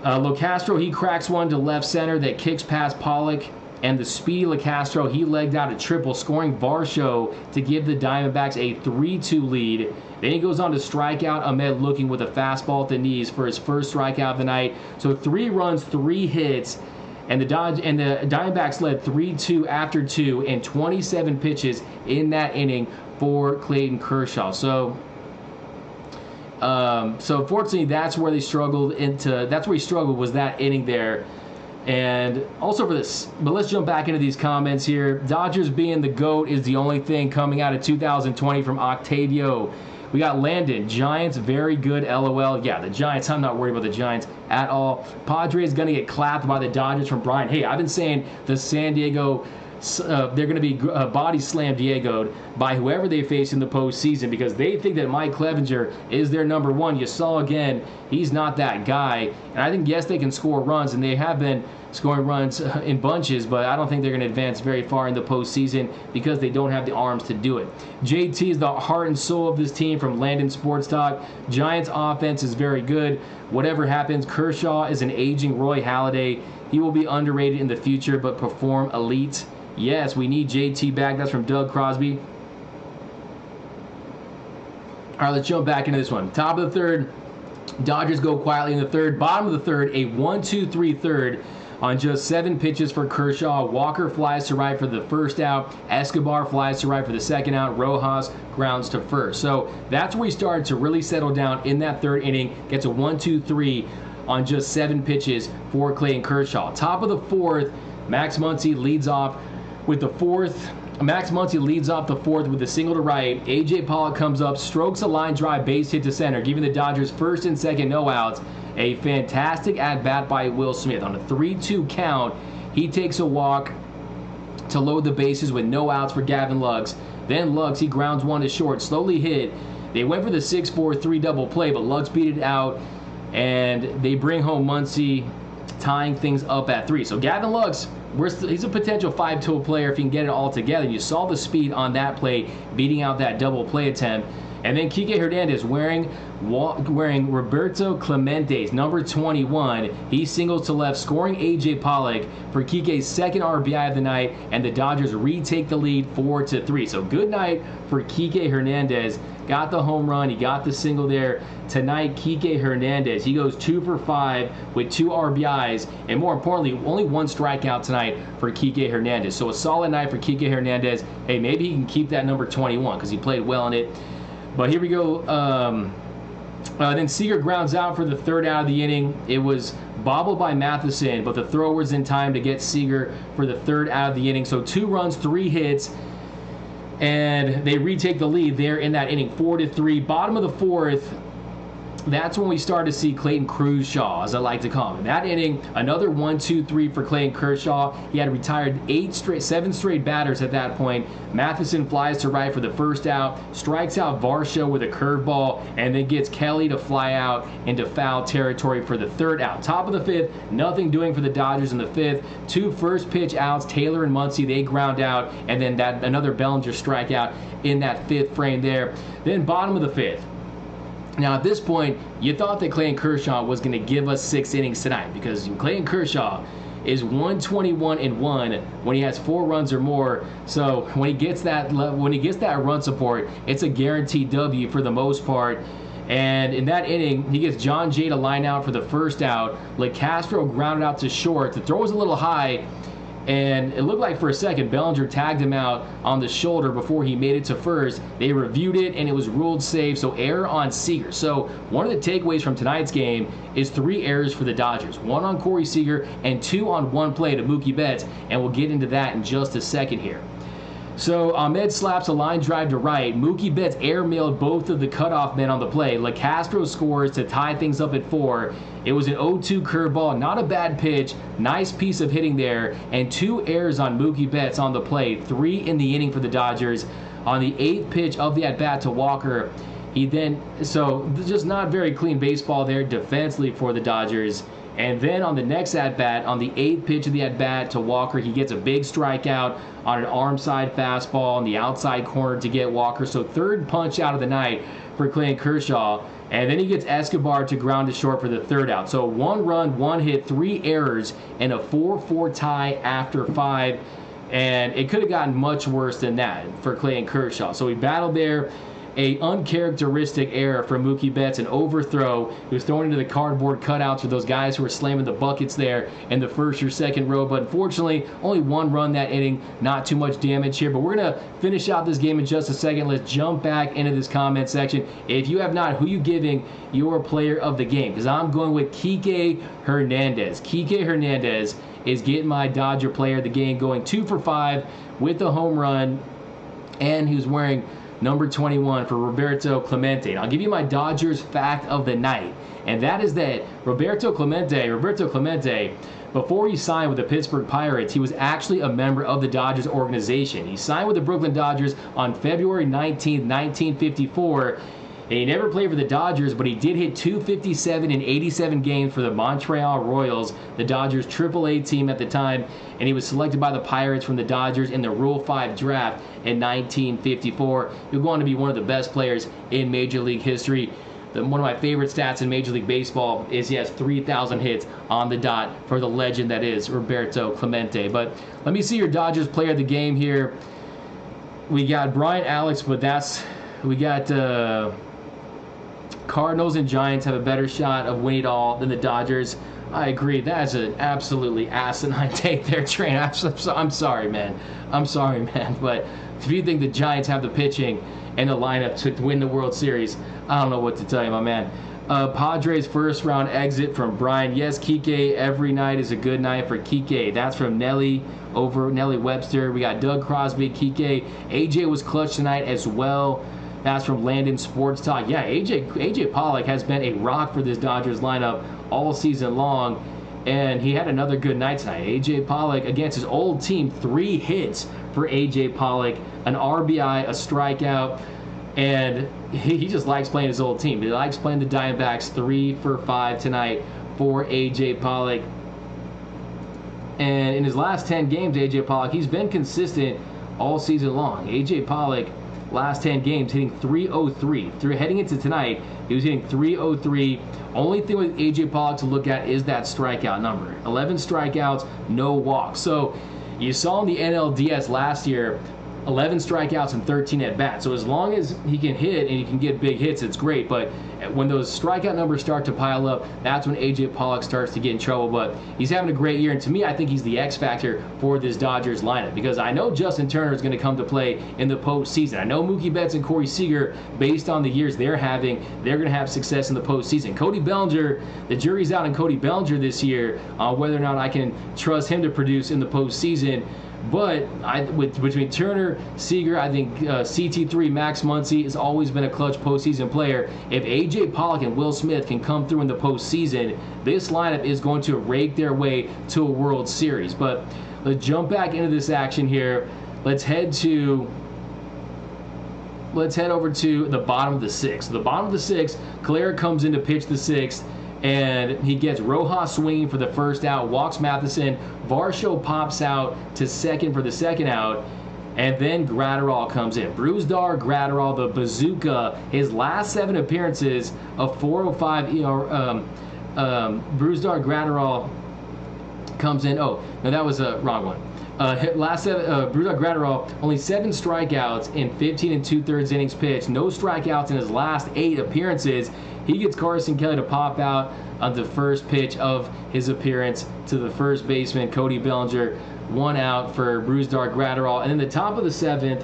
LeCastro, he cracks one to left center that kicks past Pollock, and the speedy LeCastro, he legged out a triple, scoring Varsho to give the Diamondbacks a 3-2 lead. Then he goes on to strike out Ahmed looking with a fastball at the knees for his first strikeout of the night. So 3 runs, 3 hits, and the Diamondbacks led 3-2 after 2 and 27 pitches in that inning for Clayton Kershaw. So fortunately, that's where they struggled that's where he struggled, was that inning there. And also for this, but let's jump back into these comments here. Dodgers being the GOAT is the only thing coming out of 2020 from Octavio. We got Landon, Giants, very good, LOL. Yeah, the Giants, I'm not worried about the Giants at all. Padres going to get clapped by the Dodgers from Brian. Hey, I've been saying the San Diego, they're going to be body slam Diego'd by whoever they face in the postseason because they think that Mike Clevenger is their number one. You saw again, he's not that guy. And I think, yes, they can score runs, and they have been scoring runs in bunches, but I don't think they're going to advance very far in the postseason because they don't have the arms to do it. JT is the heart and soul of this team from Landon Sports Talk. Giants offense is very good. Whatever happens, Kershaw is an aging Roy Halladay. He will be underrated in the future, but perform elite. Yes, we need JT back. That's from Doug Crosby. All right, let's jump back into this one. Top of the third, Dodgers go quietly in the third. Bottom of the third, a 1-2-3 third on just 7 pitches for Kershaw. Walker flies to right for the first out. Escobar flies to right for the second out. Rojas grounds to first. So that's where he started to really settle down in that third inning. Gets a 1-2-3 on just 7 pitches for Clayton Kershaw. Top of the fourth, Max Muncy leads off with the fourth. Max Muncy leads off the fourth with a single to right. A.J. Pollock comes up, strokes a line drive base hit to center, giving the Dodgers first and second no outs. A fantastic at-bat by Will Smith. On a 3-2 count, he takes a walk to load the bases with no outs for Gavin Lux. Then Lux, he grounds one to short, slowly hit. They went for the 6-4-3 double play, but Lux beat it out, and they bring home Muncy, tying things up at 3. So Gavin Lux, he's a potential 5-tool player if he can get it all together. You saw the speed on that play, beating out that double play attempt. And then Kike Hernandez wearing Roberto Clemente's number 21. He singles to left, scoring A.J. Pollock for Kike's second RBI of the night, and the Dodgers retake the lead 4-3. So good night for Kike Hernandez. Got the home run. He got the single there. Tonight, Kike Hernandez, he goes 2 for 5 with 2 RBIs, and more importantly, only 1 strikeout tonight for Kike Hernandez. So a solid night for Kike Hernandez. Hey, maybe he can keep that number 21 because he played well in it. But here we go. Then Seager grounds out for the third out of the inning. It was bobbled by Matheson, but the throw was in time to get Seager for the third out of the inning. So 2 runs, 3 hits, and they retake the lead there in that inning, 4-3. Bottom of the fourth, that's when we start to see Clayton Kershaw, as I like to call him. In that inning, another 1-2-3 for Clayton Kershaw. He had retired 7 straight batters at that point. Matheson flies to right for the first out, strikes out Varsho with a curveball, and then gets Kelly to fly out into foul territory for the third out. Top of the fifth, nothing doing for the Dodgers in the fifth. 2 first pitch outs, Taylor and Muncy, they ground out, and then another Bellinger strikeout in that 5th frame there. Then bottom of the 5th. Now, at this point, you thought that Clayton Kershaw was going to give us 6 innings tonight because Clayton Kershaw is 121-1 when he has 4 runs or more. So when he gets that run support, it's a guaranteed W for the most part. And in that inning, he gets John Jay to line out for the first out. LeCastro grounded out to short. The throw was a little high, and it looked like for a second Bellinger tagged him out on the shoulder before he made it to first. They reviewed it, and it was ruled safe, so error on Seager. So one of the takeaways from tonight's game is 3 errors for the Dodgers. 1 on Corey Seager and 2 on 1 play to Mookie Betts, and we'll get into that in just a second here. So Ahmed slaps a line drive to right. Mookie Betts airmailed both of the cutoff men on the play. LeCastro scores to tie things up at 4. It was an 0-2 curveball, not a bad pitch, nice piece of hitting there, and 2 errors on Mookie Betts on the play, 3 in the inning for the Dodgers. On the 8th pitch of the at-bat to Walker, so just not very clean baseball there defensively for the Dodgers. And then on the next at-bat, on the 8th pitch of the at-bat to Walker, he gets a big strikeout on an arm side fastball on the outside corner to get Walker. So third punch out of the night for Clayton Kershaw. And then he gets Escobar to ground to short for the third out. So 1 run, 1 hit, 3 errors, and a 4-4 tie after 5. And it could have gotten much worse than that for Clayton Kershaw. So he battled there. A uncharacteristic error from Mookie Betts, an overthrow. He was thrown into the cardboard cutouts for those guys who were slamming the buckets there in the first or second row. But unfortunately, only 1 run that inning. Not too much damage here. But we're going to finish out this game in just a second. Let's jump back into this comment section. If you have not, who you giving your player of the game? Because I'm going with Kike Hernandez. Kike Hernandez is getting my Dodger player of the game, going 2 for 5 with a home run. And he was wearing number 21 for Roberto Clemente. And I'll give you my Dodgers fact of the night, and that is that Roberto Clemente, before he signed with the Pittsburgh Pirates, he was actually a member of the Dodgers organization. He signed with the Brooklyn Dodgers on February 19, 1954. And he never played for the Dodgers, but he did hit 257 in 87 games for the Montreal Royals, the Dodgers' AAA team at the time, and he was selected by the Pirates from the Dodgers in the Rule 5 draft in 1954. He'll go on to be one of the best players in Major League history. One of my favorite stats in Major League Baseball is he has 3,000 hits on the dot for the legend that is Roberto Clemente. But let me see your Dodgers player of the game here. We got Brian Alex, but we got Cardinals and Giants have a better shot of winning it all than the Dodgers. I agree. That's an absolutely asinine take there, Train. I'm sorry, man. But if you think the Giants have the pitching and the lineup to win the World Series, I don't know what to tell you, my man. Padres first round exit from Brian. Yes, Kike, every night is a good night for Kike. That's from Nelly Webster. We got Doug Crosby, Kike. AJ was clutch tonight as well. That's from Landon Sports Talk. Yeah, AJ Pollock has been a rock for this Dodgers lineup all season long, and he had another good night tonight. AJ Pollock against his old team, 3 hits for AJ Pollock, an RBI, a strikeout, and he just likes playing his old team. He likes playing the Diamondbacks. 3 for 5 tonight for AJ Pollock. And in his last 10 games, AJ Pollock, he's been consistent all season long. AJ Pollock, last 10 games, hitting 303. Heading into tonight, he was hitting 303. Only thing with AJ Pollock to look at is that strikeout number. 11 strikeouts, no walks. So you saw in the NLDS last year, 11 strikeouts and 13 at-bats. So as long as he can hit and he can get big hits, it's great. But when those strikeout numbers start to pile up, that's when AJ Pollock starts to get in trouble. But he's having a great year. And to me, I think he's the X factor for this Dodgers lineup. Because I know Justin Turner is going to come to play in the postseason. I know Mookie Betts and Corey Seager, based on the years they're having, they're going to have success in the postseason. Cody Bellinger, the jury's out on Cody Bellinger this year on whether or not I can trust him to produce in the postseason. But between Turner, Seager, I think CT3, Max Muncy has always been a clutch postseason player. If A.J. Pollock and Will Smith can come through in the postseason, this lineup is going to rake their way to a World Series. But let's jump back into this action here. Let's head over to the bottom of the 6th. The bottom of the 6th, Calera comes in to pitch the 6th. And he gets Rojas swinging for the first out, walks Matheson. Varsho pops out to second for the second out. And then Gratterall comes in. Brusdar Gratterall, the bazooka, his last 7 appearances of 4.05 ER. Brusdar Gratterall comes in. Oh, no, that was a wrong one. Brusdar Gratterall, only 7 strikeouts in 15 2/3 innings pitched. No strikeouts in his last 8 appearances. He gets Carson Kelly to pop out on the first pitch of his appearance to the first baseman, Cody Bellinger. 1 out for Brusdar Gratterall. And in the top of the 7th,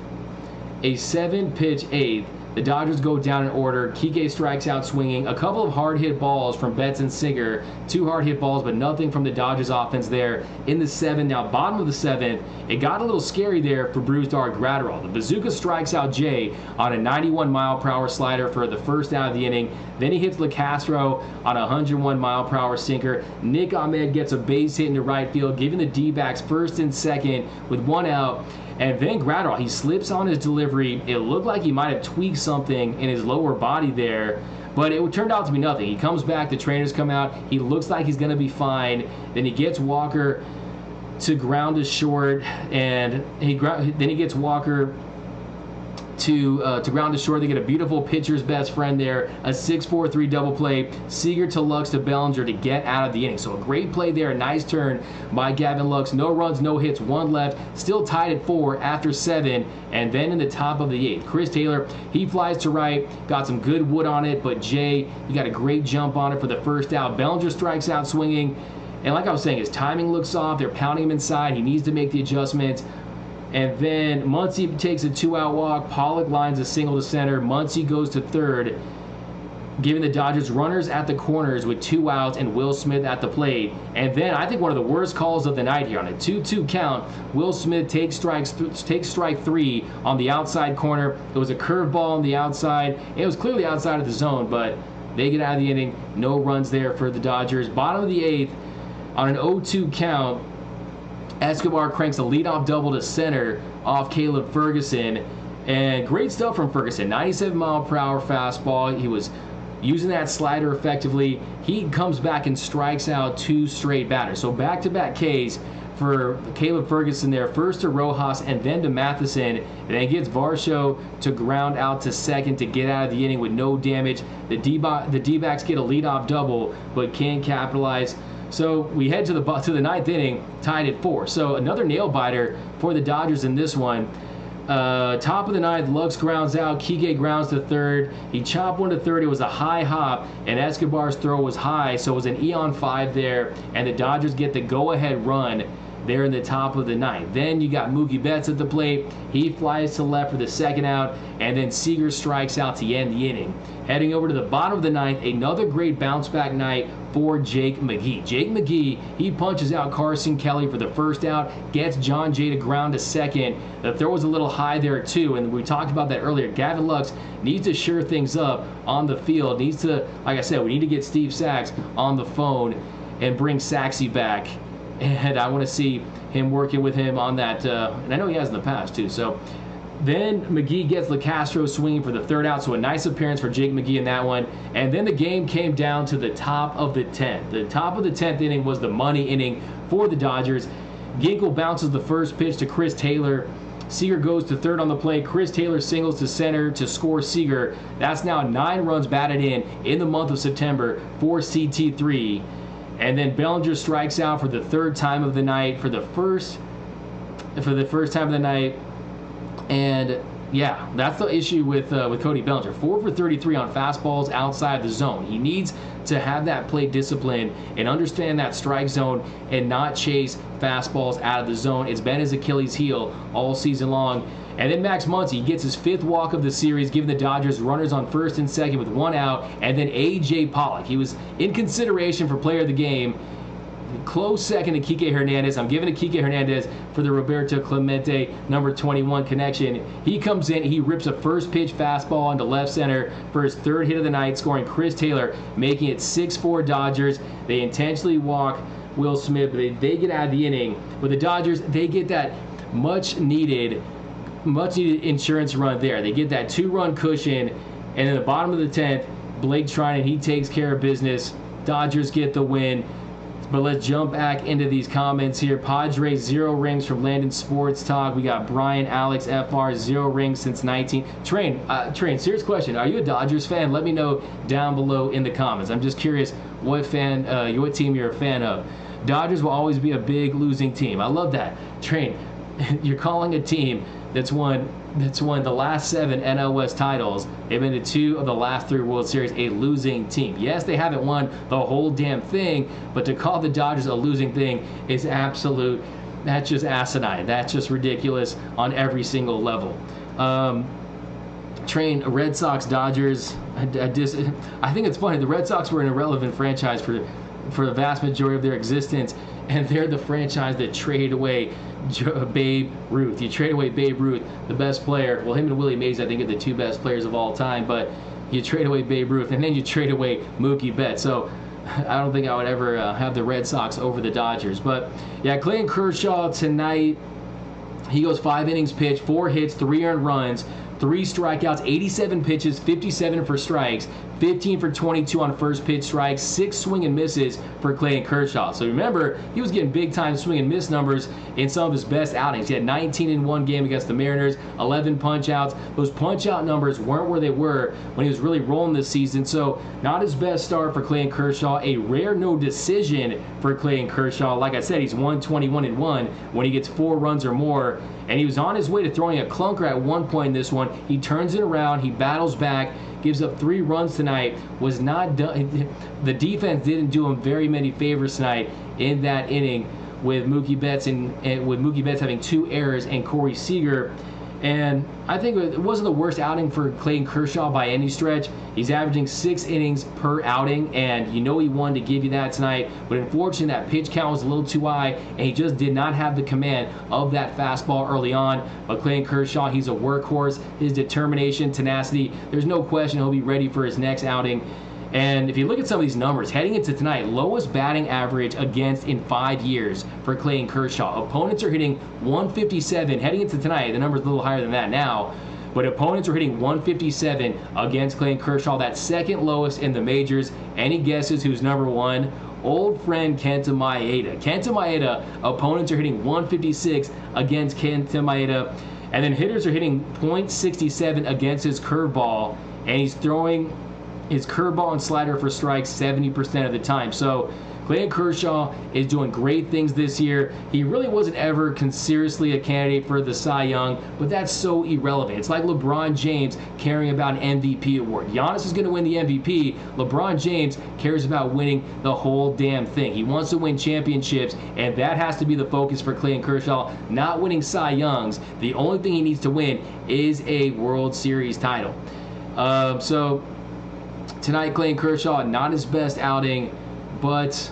a 7-pitch 8th. The Dodgers go down in order. Kike strikes out swinging. A couple of hard-hit balls from Betts and Singer. 2 hard-hit balls, but nothing from the Dodgers offense there in the 7th. Now, bottom of the 7th, it got a little scary there for Brusdar Gratterall. The bazooka strikes out Jay on a 91-mile-per-hour slider for the first out of the inning. Then he hits LeCastro on a 101-mile-per-hour sinker. Nick Ahmed gets a base hit into right field, giving the D-backs first and second with 1 out. And then Gratterall, he slips on his delivery. It looked like he might have tweaked something in his lower body there. But it turned out to be nothing. He comes back, the trainers come out, he looks like he's going to be fine. Then he gets Walker to ground to short, and then he gets Walker to ground to short. They get a beautiful pitcher's best friend there, a 6-4-3 double play. Seager to Lux to Bellinger to get out of the inning. So a great play there, a nice turn by Gavin Lux. No runs, no hits, 1 left. Still tied at 4 after 7. And then in the top of the 8th, Chris Taylor, he flies to right, got some good wood on it, but Jay, he got a great jump on it for the first out. Bellinger strikes out swinging. And like I was saying, his timing looks off. They're pounding him inside. He needs to make the adjustments. And then Muncy takes a 2-out walk. Pollock lines a single to center. Muncy goes to third, giving the Dodgers runners at the corners with 2 outs and Will Smith at the plate. And then I think one of the worst calls of the night here on a 2-2 count. Will Smith takes strike 3 on the outside corner. It was a curveball on the outside. It was clearly outside of the zone, but they get out of the inning. No runs there for the Dodgers. Bottom of the 8th, on an 0-2 count, Escobar cranks a leadoff double to center off Caleb Ferguson. And great stuff from Ferguson. 97-mile-per-hour fastball. He was using that slider effectively. He comes back and strikes out 2 straight batters. So back-to-back Ks for Caleb Ferguson there. First to Rojas and then to Matheson. And then gets Varsho to ground out to second to get out of the inning with no damage. The D-backs get a leadoff double but can't capitalize. So we head to the 9th inning, tied at 4. So another nail-biter for the Dodgers in this one. Top of the 9th, Lux grounds out. Kike grounds to third. He chopped one to third. It was a high hop, and Escobar's throw was high, so it was an Eon 5 there, and the Dodgers get the go-ahead run there in the top of the 9th. Then you got Mookie Betts at the plate. He flies to left for the 2nd out, and then Seager strikes out to end the inning. Heading over to the bottom of the 9th, another great bounce-back night for Jake McGee. Jake McGee, he punches out Carson Kelly for the 1st out, gets John Jay to ground to second. The throw was a little high there too, and we talked about that earlier. Gavin Lux needs to sure things up on the field. Needs to, like I said, we need to get Steve Sachs on the phone and bring Saxy back. And I want to see him working with him on that, and I know he has in the past too. So then McGee gets LeCastro swinging for the 3rd out, so a nice appearance for Jake McGee in that one. And then the game came down to the top of the 10th. The top of the 10th inning was the money inning for the Dodgers. Ginkel bounces the first pitch to Chris Taylor. Seager goes to third on the play. Chris Taylor singles to center to score Seager. That's now 9 runs batted in the month of September for CT3. And then Bellinger strikes out for the 3rd time of the night, for the first time of the night. And yeah, that's the issue with Cody Bellinger. 4 for 33 on fastballs outside the zone. He needs to have that plate discipline and understand that strike zone and not chase fastballs out of the zone. It's been his Achilles heel all season long. And then Max Muncy gets his 5th walk of the series, giving the Dodgers runners on 1st and 2nd with 1 out. And then A.J. Pollock, he was in consideration for player of the game. Close second to Kike Hernandez. I'm giving it to Kike Hernandez for the Roberto Clemente number 21 connection. He comes in, he rips a first pitch fastball into left center for his 3rd hit of the night, scoring Chris Taylor, making it 6-4 Dodgers. They intentionally walk Will Smith, but they get out of the inning. With the Dodgers, they get that much needed insurance run there. They get that 2-run cushion, and in the bottom of the 10th, Blake Trinan, he takes care of business. Dodgers get the win. But let's jump back into these comments here. Padres 0 rings from Landon Sports Talk. We got Brian Alex FR 0 rings since 19. Train, serious question. Are you a Dodgers fan? Let me know down below in the comments. I'm just curious what team you're a fan of. Dodgers will always be a big losing team. I love that. Train, you're calling a team that's won the last 7 NL West titles. They've been to 2 of the last 3 World Series a losing team. Yes, they haven't won the whole damn thing, but to call the Dodgers a losing thing is absolute. That's just asinine. That's just ridiculous on every single level. Train, Red Sox, Dodgers. I think it's funny. The Red Sox were an irrelevant franchise for the vast majority of their existence, and they're the franchise that traded away Babe Ruth. You trade away Babe Ruth, the best player. Well, him and Willie Mays, I think, are the 2 best players of all time, but you trade away Babe Ruth, and then you trade away Mookie Betts. So I don't think I would ever have the Red Sox over the Dodgers. But yeah, Clayton Kershaw tonight, he goes 5 innings pitched, 4 hits, 3 earned runs, 3 strikeouts, 87 pitches, 57 for strikes, 15 for 22 on first pitch strikes, 6 swing and misses for Clayton Kershaw. So remember, he was getting big time swing and miss numbers in some of his best outings. He had 19 in one game against the Mariners, 11 punch outs. Those punch out numbers weren't where they were when he was really rolling this season. So not his best start for Clayton Kershaw. A rare no decision for Clayton Kershaw. Like I said, he's 121-1 when he gets 4 runs or more. And he was on his way to throwing a clunker at one point in this one. He turns it around. He battles back. Gives up 3 runs tonight. Was not done. The defense didn't do him very many favors tonight in that inning with Mookie Betts and with Mookie Betts having 2 errors and Corey Seager. And I think it wasn't the worst outing for Clayton Kershaw by any stretch. He's averaging 6 innings per outing, and you know he wanted to give you that tonight. But unfortunately, that pitch count was a little too high, and he just did not have the command of that fastball early on. But Clayton Kershaw, he's a workhorse. His determination, tenacity, there's no question he'll be ready for his next outing. And if you look at some of these numbers, heading into tonight, lowest batting average against in 5 years for Clayton Kershaw. Opponents are hitting 157. Heading into tonight, the number's a little higher than that now. But opponents are hitting 157 against Clayton Kershaw. That's second lowest in the majors. Any guesses who's number 1? Old friend Kenta Maeda. Kenta Maeda, opponents are hitting 156 against Kenta Maeda. And then hitters are hitting .67 against his curveball. And he's throwing his curveball and slider for strikes 70% of the time. So Clayton Kershaw is doing great things this year. He really wasn't ever seriously a candidate for the Cy Young, but that's so irrelevant. It's like LeBron James caring about an MVP award. Giannis is going to win the MVP. LeBron James cares about winning the whole damn thing. He wants to win championships, and that has to be the focus for Clayton Kershaw, not winning Cy Youngs. The only thing he needs to win is a World Series title. So tonight, Clayton Kershaw, not his best outing, but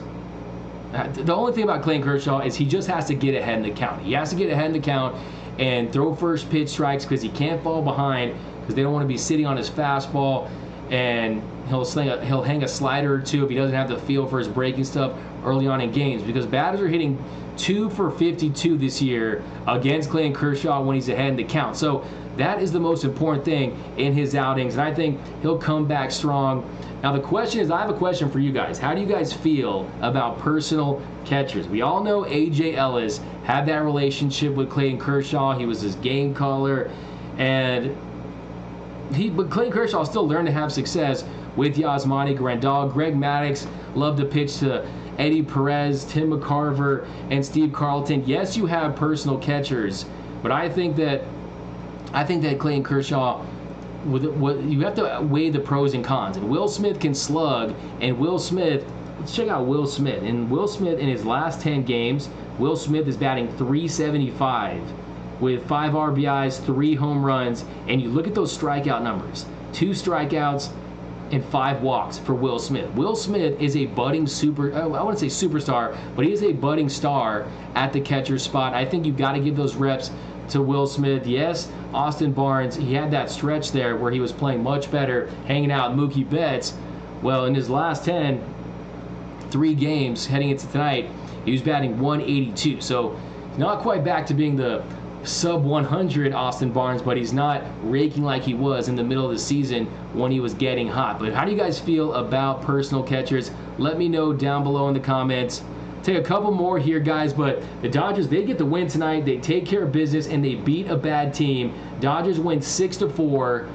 the only thing about Clayton Kershaw is he just has to get ahead in the count. He has to get ahead in the count and throw first pitch strikes because he can't fall behind because they don't want to be sitting on his fastball, and he'll hang a slider or two if he doesn't have the feel for his breaking stuff early on in games, because batters are hitting 2 for 52 this year against Clayton Kershaw when he's ahead in the count. So that is the most important thing in his outings, and I think he'll come back strong. Now the question is, I have a question for you guys. How do you guys feel about personal catchers? We all know A.J. Ellis had that relationship with Clayton Kershaw. He was his game caller, but Clayton Kershaw still learned to have success with Yasmani Grandal. Greg Maddux loved to pitch to Eddie Perez, Tim McCarver, and Steve Carlton. Yes, you have personal catchers, but I think that Clayton Kershaw, you have to weigh the pros and cons. And Will Smith can slug, and let's check out Will Smith. And Will Smith, in his last 10 games, Will Smith is batting .375 with 5 RBIs, 3 home runs, and you look at those strikeout numbers. 2 strikeouts and 5 walks for Will Smith. Will Smith is a budding I wouldn't say superstar, but he is a budding star at the catcher spot. I think you've got to give those reps to Will Smith. Yes, Austin Barnes, he had that stretch there where he was playing much better, hanging out with Mookie Betts. Well, in his last 3 games heading into tonight, he was batting .182. So not quite back to being the sub 100 Austin Barnes, but he's not raking like he was in the middle of the season when he was getting hot. But how do you guys feel about personal catchers? Let me know down below in the comments. Take a couple more here, guys, but the Dodgers, they get the win tonight. They take care of business, and they beat a bad team. Dodgers win 6-4,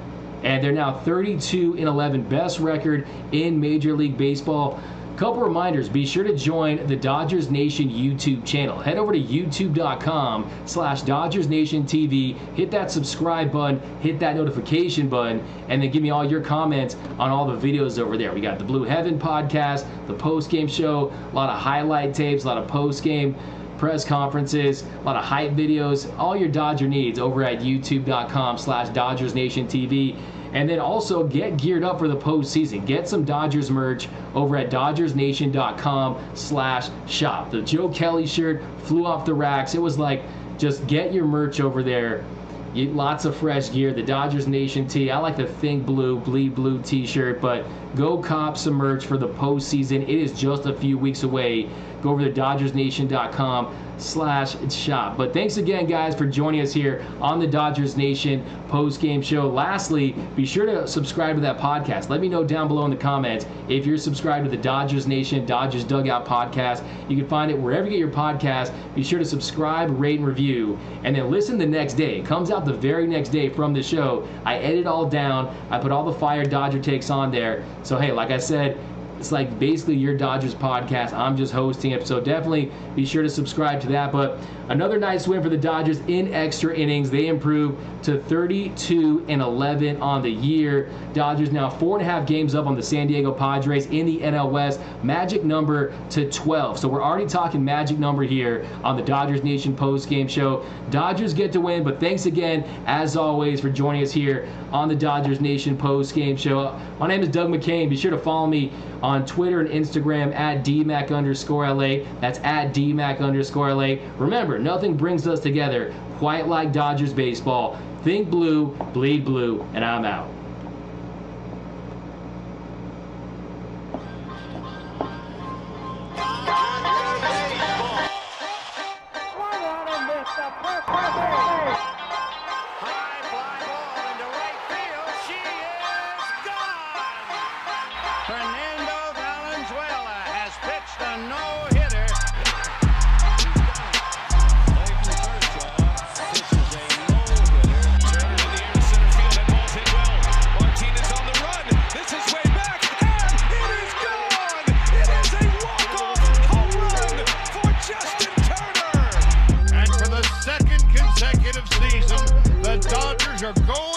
and they're now 32-11, best record in Major League Baseball. Couple reminders, be sure to join the Dodgers Nation YouTube channel. Head over to youtube.com/DodgersNationTV. Hit that subscribe button, hit that notification button, and then give me all your comments on all the videos over there. We got the Blue Heaven podcast, the post-game show, a lot of highlight tapes, a lot of post-game press conferences, a lot of hype videos, all your Dodger needs over at youtube.com/DodgersNationTV. And then also get geared up for the postseason. Get some Dodgers merch over at DodgersNation.com/shop. The Joe Kelly shirt flew off the racks. It was like, just get your merch over there. Lots of fresh gear. The Dodgers Nation tee. I like the Think Blue, Bleed Blue t-shirt, but go cop some merch for the postseason. It is just a few weeks away. go over to DodgersNation.com/shop. But thanks again, guys, for joining us here on the Dodgers Nation post-game show. Lastly, be sure to subscribe to that podcast. Let me know down below in the comments if you're subscribed to the Dodgers Nation, Dodgers Dugout podcast. You can find it wherever you get your podcast. Be sure to subscribe, rate, and review, and then listen the next day. It comes out the very next day from the show. I edit all down. I put all the fire Dodger takes on there. So, hey, like I said, it's like basically your Dodgers podcast. I'm just hosting it. So definitely be sure to subscribe to that. But another nice win for the Dodgers in extra innings. They improved to 32-11 on the year. Dodgers now 4.5 games up on the San Diego Padres in the NL West. Magic number to 12. So we're already talking magic number here on the Dodgers Nation post-game show. Dodgers get to win, but thanks again, as always, for joining us here on the Dodgers Nation post-game show. My name is Doug McCain. Be sure to follow me on Twitter and Instagram at DMAC_LA. That's at DMAC_LA. Remember, nothing brings us together quite like Dodgers baseball. Think blue, bleed blue, and I'm out. Swung on and missed a perfect base. High fly ball into right field. She is gone. Fernando Valenzuela has pitched a no-hitter. Clayton Kershaw pitches a no-hitter. Turner in the air to center field. That ball's hit well. Martinez on the run. This is way back, and it is gone. It is a walk-off home run for Justin Turner. And for the second consecutive season, the Dodgers are going